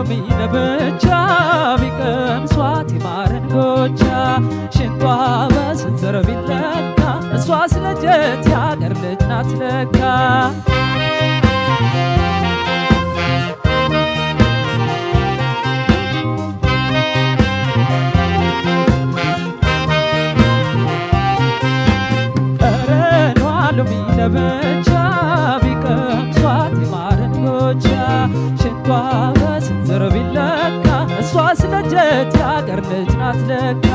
ሎሚ ለብቻ ቢቀምሷት የማርን ጎቻ ሽንጧ በስንዝር ቢለካ እሷ ስለጀት ያገር ልጅ ናት ለካ ሎሚ ለብቻ ቢቀምሷት የማርን ጎቻ ሽንቷ በስንዝር ቢለካ እሷ ስለጀት ያገር ልጅ ናት ለካ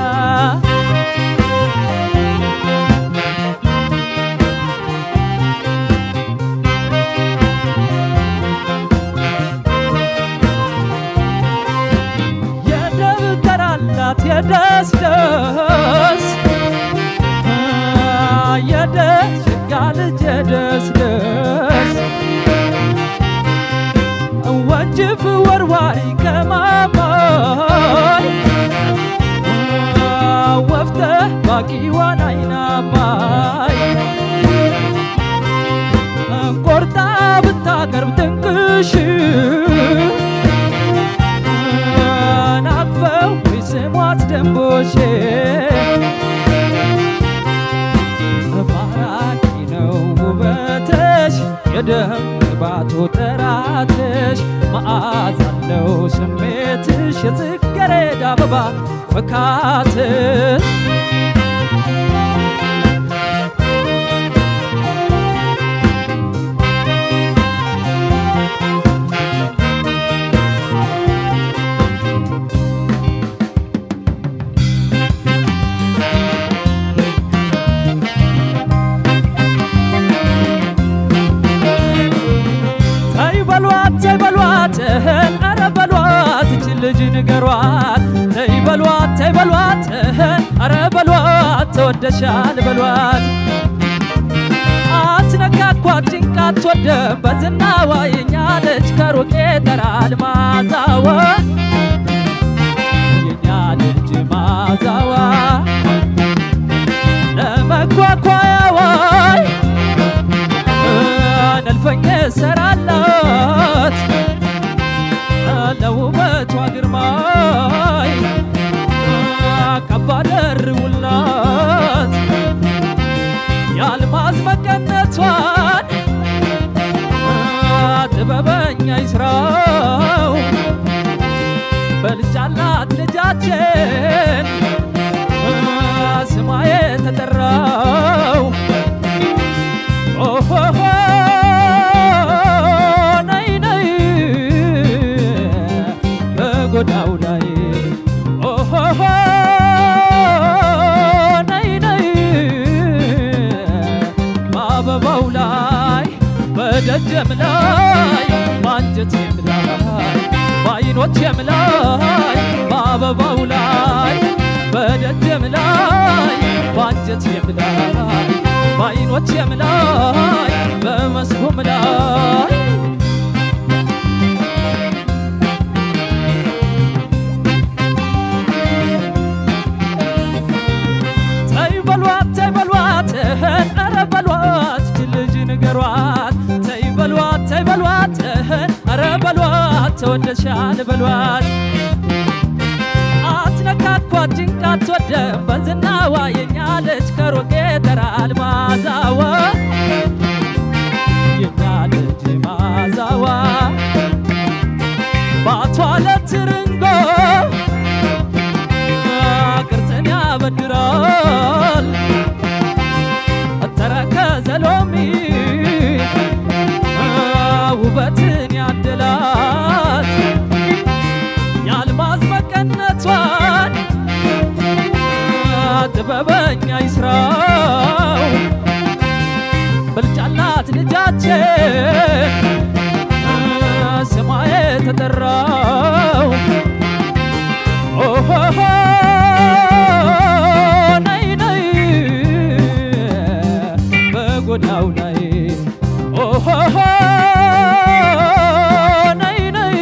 የደብተር አላት የደስደስ የደስ ያልጅ የደስደስ ወንጅፍ ወርዋሪ ከማማይ ወፍተህ ባቂዋን አይናማይ ቆርጣ ብታቀርብ ትንቅሽ ናቅፈው ስሟት ደንቦሼ የደም ግባቱ ጥራትሽ መዓዛ አለው ስሜትሽ የጽጌረዳ አበባ ፍካትሽ ኧረ በሏት ይችን ልጅ ንገሯት ተይ በሏት ተይ በሏት ኧረ በሏት ተወደሻል በሏት አትነካኳት ጭንቅ አትወድም በዝናዋ የኛ ልጅ ከሩቅ ይጠራል ማዛዋ የኛ ልጅ ማዛዋ ለመኳኳያዋ ነልፈኝ ሰራላት ለውበቷ ግርማይ ከባድ እርውላት የአልማዝ መቀነቷን ጥበበኛ ይስራው በልጃላት ልጃችን ስሟ የተጠራው ኦሆሆ ጎዳው ላይ ኦሆሆ ነይ ነይ በአበባው ላይ በደጀም ላይ ባንጀቴም ላይ በዓይኖቼም ላይ በአበባው ላይ በደጀም ላይ ባንጀቴም ላይ በዓይኖቼም ላይ በመስኩም ላይ ኧረ በሏት ልጅ ንገሯት ተይ በሏት ተይ በሏት ኧረ በሏት ተወደሻል በሏት አትነካኳት ጭንቅ አትወድም በዝናዋ የኛ ልጅ ከሩቅ ይጠራል ማዛዋ የኛ ልጅ ማዛዋ ባቷ ለትርንጎ ቅርጽን ያበድራል ተረከዘ ሎሚ ውበትን ያድላት የአልማዝ መቀነቷን ጥበበኛ ይስራው በልጫላት ልጃችን ስሟ የተጠራው ኦሆሆ ጎዳው ላይ ኦሆሆ ነይ ነይ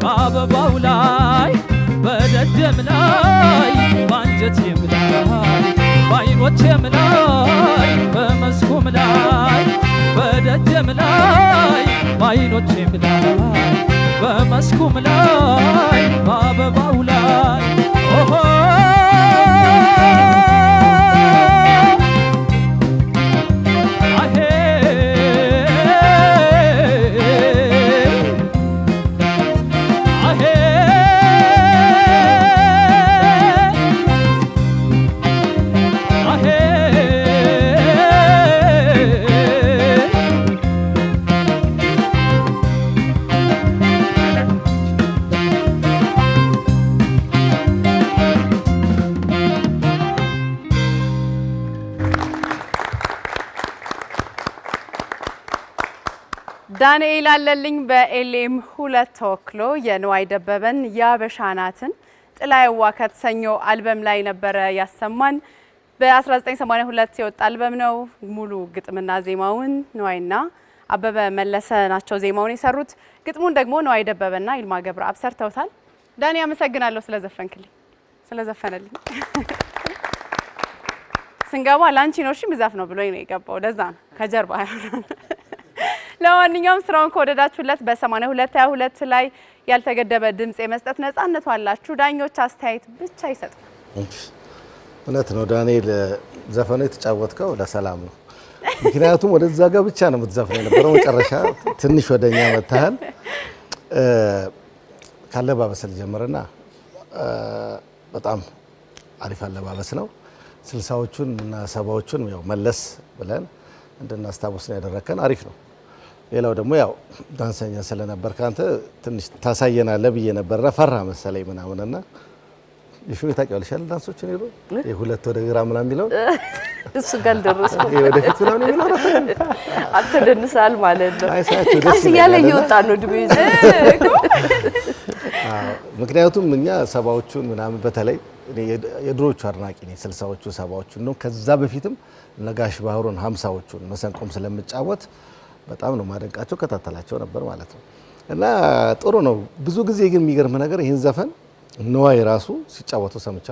በአበባው ላይ በደጀም ላይ ባንጀቴም ላይ በዓይኖቼም ላይ በመስኩም ላይ በደጀም ላይ በዓይኖቼም ላይ በመስኩም ላይ በአበባው ላይ ኦሆ ዳንኤል አለልኝ በኤልኤም 2 ተወክሎ የንዋይ ደበበን ያበሻናትን ጥላይዋ ከተሰኘው አልበም ላይ ነበረ ያሰማን። በ1982 የወጣ አልበም ነው። ሙሉ ግጥምና ዜማውን ንዋይና አበበ መለሰ ናቸው ዜማውን የሰሩት። ግጥሙን ደግሞ ንዋይ ደበበና ይልማ ገብረአብ ሰርተውታል። ዳኒ አመሰግናለሁ ስለዘፈንክልኝ ስለዘፈነልኝ። ስንገባ ላንቺ ነው እሺ ምዛፍ ነው ብሎኝ ነው የገባው። ለዛ ነው ከጀርባ ለማንኛውም ስራውን ከወደዳችሁለት በ8222 ላይ ያልተገደበ ድምጽ የመስጠት ነፃነቱ አላችሁ። ዳኞች አስተያየት ብቻ ይሰጡ። እውነት ነው ዳንኤል፣ ዘፈኑ የተጫወትከው ለሰላም ነው። ምክንያቱም ወደዛ ጋር ብቻ ነው የምትዘፍነው የነበረው። መጨረሻ ትንሽ ወደኛ መታሃል። ካለባበስ ጀምርና በጣም አሪፍ አለባበስ ነው። 60ዎቹን እና 70ዎቹን ያው መለስ ብለን እንድናስታውስ ነው ያደረከን። አሪፍ ነው። ሌላው ደግሞ ያው ዳንሰኛ ስለነበር ካንተ ትንሽ ታሳየናለህ ብዬ ነበርና ፈራ መሰለኝ ምናምንና ይሹ ታውቂዋለሽ አይደል? ዳንሶችን ይሉ የሁለት ወደ ግራ ምናምን የሚለው እሱ ጋር ደረስኩ። ወደፊት ምናምን የሚለው አንተ ደንሳል ማለት ነው። ቀስ እያለ እየወጣ ነው ድሜ። ምክንያቱም እኛ 70ዎቹን ምናምን በተለይ የድሮቹ አድናቂ ነኝ። 60ዎቹ 70ዎቹ ነው። ከዛ በፊትም ነጋሽ ባህሩን 50ዎቹን መሰንቆም ስለምጫወት በጣም ነው ማደንቃቸው፣ ከታተላቸው ነበር ማለት ነው። እና ጥሩ ነው። ብዙ ጊዜ ግን የሚገርም ነገር ይህን ዘፈን ንዋይ ራሱ ሲጫወተው ሰምቼ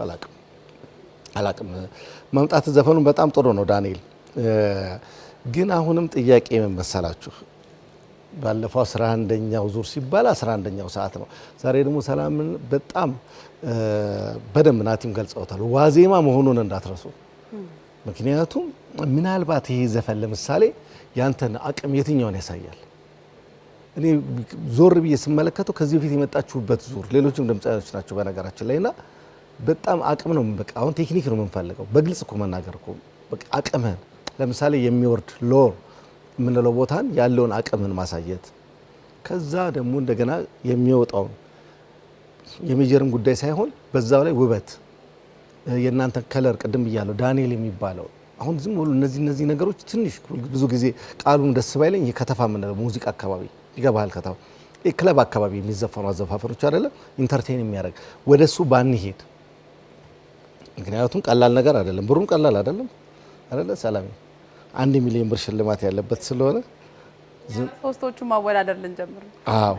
አላቅም። መምጣት ዘፈኑን በጣም ጥሩ ነው ዳንኤል። ግን አሁንም ጥያቄ ምን መሰላችሁ? ባለፈው 11ኛው ዙር ሲባል 11ኛው ሰዓት ነው። ዛሬ ደግሞ ሰላምን በጣም በደንብ ናቲም ገልጸውታል። ዋዜማ መሆኑን እንዳትረሱ። ምክንያቱም ምናልባት ይሄ ዘፈን ለምሳሌ ያንተን አቅም የትኛውን ያሳያል? እኔ ዞር ብዬ ስመለከተው ከዚህ በፊት የመጣችሁበት ዙር ሌሎችም ድምጻዮች ናቸው በነገራችን ላይና በጣም አቅም ነው። በቃ አሁን ቴክኒክ ነው የምንፈልገው። በግልጽ እኮ መናገር እኮ በቃ አቅምን ለምሳሌ የሚወርድ ሎር የምንለው ቦታን ያለውን አቅምን ማሳየት፣ ከዛ ደግሞ እንደገና የሚወጣውን የሜጀርን ጉዳይ ሳይሆን በዛው ላይ ውበት የእናንተ ከለር ቅድም ብያለሁ ዳንኤል የሚባለው አሁን ዝም ብሎ እነዚህ ነገሮች ትንሽ ብዙ ጊዜ ቃሉን ደስ ባይለኝ የከተፋ የምንለው ሙዚቃ አካባቢ ይገባሃል። ከተፋ ክለብ አካባቢ የሚዘፈኑ አዘፋፈኖች አይደለም ኢንተርቴን የሚያደርግ ወደሱ ባንሄድ። ምክንያቱም ቀላል ነገር አይደለም፣ ብሩም ቀላል አይደለም አይደለ ሰላም 1 ሚሊዮን ብር ሽልማት ያለበት ስለሆነ ሶስቶቹ ማወዳደር ልንጀምር። አዎ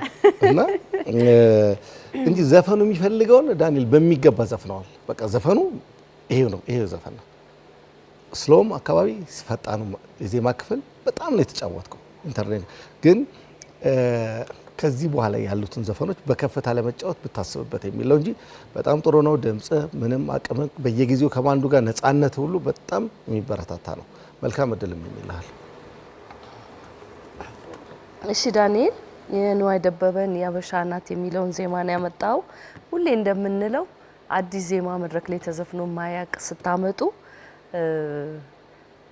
እና እንጂ ዘፈኑ የሚፈልገውን ዳንኤል በሚገባ ዘፍነዋል። በቃ ዘፈኑ ይሄው ዘፈን ነው። ስሎም አካባቢ ፈጣኑ የዜማ ክፍል በጣም ነው የተጫወትከው። ኢንተርኔት ግን ከዚህ በኋላ ያሉትን ዘፈኖች በከፍታ ለመጫወት ብታስብበት የሚለው እንጂ በጣም ጥሩ ነው። ድምጽ ምንም አቅም በየጊዜው ከማንዱ ጋር ነፃነት ሁሉ በጣም የሚበረታታ ነው። መልካም እድልም የሚልሃል። እሺ ዳንኤል፣ የንዋይ ደበበን ያበሻ ናት የሚለውን ዜማ ነው ያመጣው። ሁሌ እንደምንለው አዲስ ዜማ መድረክ ላይ ተዘፍኖ ማያቅ ስታመጡ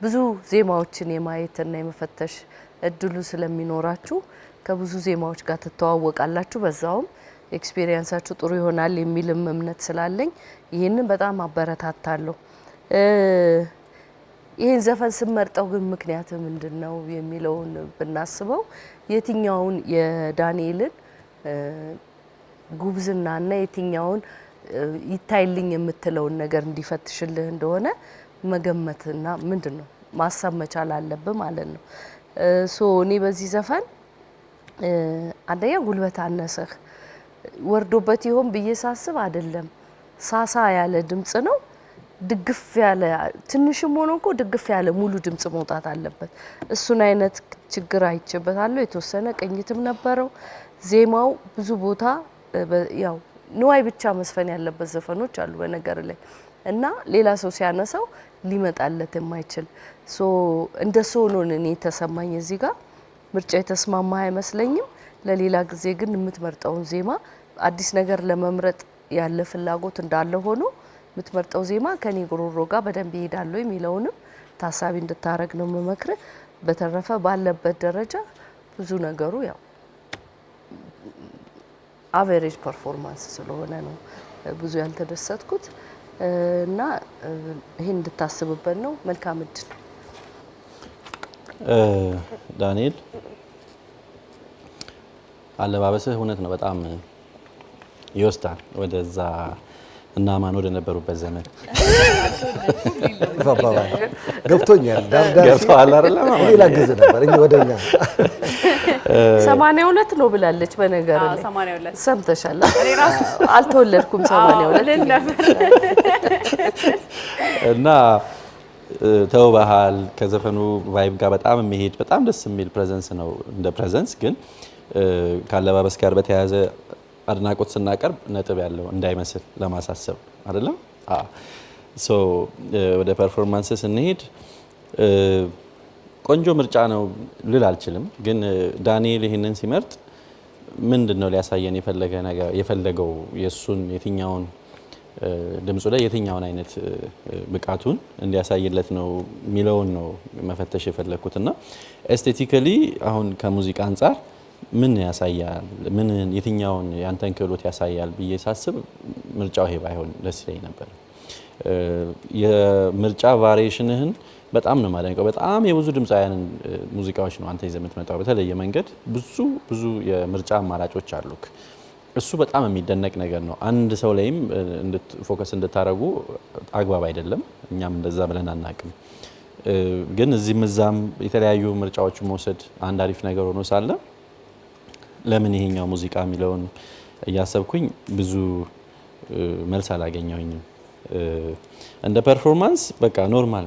ብዙ ዜማዎችን የማየትና የመፈተሽ እድሉ ስለሚኖራችሁ ከብዙ ዜማዎች ጋር ትተዋወቃላችሁ። በዛውም ኤክስፒሪየንሳችሁ ጥሩ ይሆናል የሚልም እምነት ስላለኝ ይህንን በጣም አበረታታለሁ። ይህን ዘፈን ስመርጠው ግን ምክንያት ምንድነው የሚለውን ብናስበው የትኛውን የዳንኤልን ጉብዝናና የትኛውን ይታይልኝ የምትለውን ነገር እንዲፈትሽልህ እንደሆነ መገመትና ምንድነው ማሰብ መቻል አለብህ ማለት ነው። እኔ በዚህ ዘፈን አንደኛ ጉልበት አነሰህ ወርዶበት ይሆን ብዬ ሳስብ አይደለም። ሳሳ ያለ ድምጽ ነው። ድግፍ ያለ ትንሽም ሆኖ እኮ ድግፍ ያለ ሙሉ ድምጽ መውጣት አለበት። እሱን አይነት ችግር አይቼበታለሁ። የተወሰነ ቅኝትም ነበረው። ዜማው ብዙ ቦታ ያው ንዋይ ብቻ መስፈን ያለበት ዘፈኖች አሉ በነገር ላይ እና ሌላ ሰው ሲያነሳው ሊመጣለት የማይችል እንደሱ ነው እኔ ተሰማኝ። እዚህ ጋር ምርጫ የተስማማ አይመስለኝም። ለሌላ ጊዜ ግን የምትመርጠውን ዜማ አዲስ ነገር ለመምረጥ ያለ ፍላጎት እንዳለ ሆኖ የምትመርጠው ዜማ ከኔ ጉሮሮ ጋር በደንብ ይሄዳል የሚለውንም ታሳቢ እንድታረግ ነው መመክረ። በተረፈ ባለበት ደረጃ ብዙ ነገሩ ያው አቨሬጅ ፐርፎርማንስ ስለሆነ ነው ብዙ ያልተደሰትኩት እና ይሄን እንድታስብበት ነው። መልካም እድል ዳንኤል። አለባበስህ እውነት ነው በጣም ይወስዳል ወደዛ እና ማን ወደ ነበሩበት ዘመን ገብቶኛል። ገብቶሃል አይደል? ሌላ ጊዜ ነበር እኛ ወደኛ 82 ነው ብላለች። በነገር ላይ 82 ሰምተሻል? አልተወለድኩም 82 ነበር እና ተውበሃል። ከዘፈኑ ቫይብ ጋር በጣም የሚሄድ በጣም ደስ የሚል ፕሬዘንስ ነው። እንደ ፕሬዘንስ ግን ካለባበስ ጋር በተያያዘ አድናቆት ስናቀርብ ነጥብ ያለው እንዳይመስል ለማሳሰብ አይደለም። ወደ ፐርፎርማንስ ስንሄድ ቆንጆ ምርጫ ነው ልል አልችልም። ግን ዳንኤል ይህንን ሲመርጥ ምንድነው ሊያሳየን የፈለገው የሱን የትኛውን ድምጹ ላይ የትኛውን አይነት ብቃቱን እንዲያሳይለት ነው የሚለውን ነው መፈተሽ የፈለኩትና ኤስቴቲካሊ አሁን ከሙዚቃ አንጻር ምን ያሳያል፣ ምን የትኛውን ያንተን ክህሎት ያሳያል ብዬ ሳስብ ምርጫው ይሄ ባይሆን ደስ ይለኝ ነበር። የምርጫ ቫሪዬሽንህን በጣም ነው ማደንቀው። በጣም የብዙ ድምፃውያንን ሙዚቃዎች ነው አንተ ይዘህ የምትመጣው በተለየ መንገድ። ብዙ የምርጫ አማራጮች አሉክ። እሱ በጣም የሚደነቅ ነገር ነው። አንድ ሰው ላይም ፎከስ እንድታረጉ አግባብ አይደለም። እኛም እንደዛ ብለን አናቅም። ግን እዚህም እዛም የተለያዩ ምርጫዎችን መውሰድ አንድ አሪፍ ነገር ሆኖ ሳለ ለምን ይሄኛው ሙዚቃ የሚለውን እያሰብኩኝ ብዙ መልስ አላገኘሁኝም። እንደ ፐርፎርማንስ በቃ ኖርማል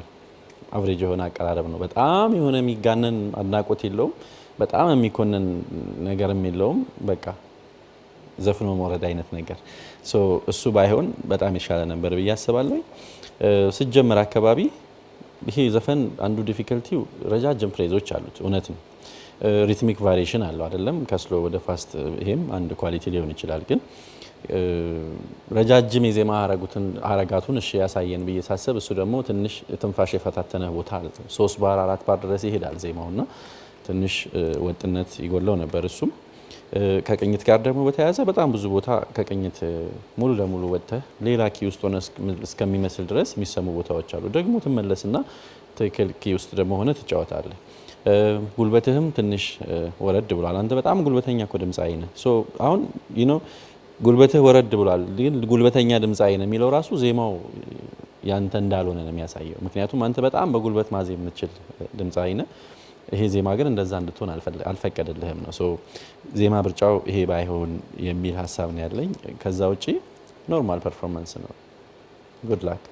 አቨሬጅ የሆነ አቀራረብ ነው። በጣም የሆነ የሚጋነን አድናቆት የለውም፣ በጣም የሚኮነን ነገርም የለውም። በቃ ዘፍኖ መውረድ አይነት ነገር እሱ ባይሆን በጣም ይሻለ ነበር ብዬ አስባለሁ። ስጀምር አካባቢ ይሄ ዘፈን አንዱ ዲፊከልቲው ረጃጅም ፍሬዞች አሉት። እውነት ነው። ሪትሚክ ቫሪዬሽን አለው አይደለም? ከስሎ ወደ ፋስት ይሄም አንድ ኳሊቲ ሊሆን ይችላል። ግን ረጃጅም የዜማ ሀረጋቱን እሺ ያሳየን ብዬ ሳስብ እሱ ደግሞ ትንሽ ትንፋሽ የፈታተነ ቦታ አለ። 3 ባር 4 ባር ድረስ ይሄዳል ዜማውና ትንሽ ወጥነት ይጎለው ነበር። እሱም ከቅኝት ጋር ደግሞ በተያያዘ በጣም ብዙ ቦታ ከቅኝት ሙሉ ለሙሉ ወጥተህ ሌላ ኪ ውስጥ ሆነ እስከሚመስል ድረስ የሚሰሙ ቦታዎች አሉ። ደግሞ ትመለስና ትክክል ኪ ውስጥ ደግሞ ሆነ ትጫወታለህ። ጉልበትህም ትንሽ ወረድ ብሏል። አንተ በጣም ጉልበተኛ እኮ ድምጻዊ ነህ። አሁን ጉልበትህ ወረድ ብሏል፣ ግን ጉልበተኛ ድምጻዊ ነህ የሚለው ራሱ ዜማው ያንተ እንዳልሆነ ነው የሚያሳየው። ምክንያቱም አንተ በጣም በጉልበት ማዜም የምትችል ድምጻዊ ነህ። ይሄ ዜማ ግን እንደዛ እንድትሆን አልፈቀደልህም ነው። ዜማ ብርጫው ይሄ ባይሆን የሚል ሀሳብ ነው ያለኝ። ከዛ ውጪ ኖርማል ፐርፎርማንስ ነው። ጉድ ላክ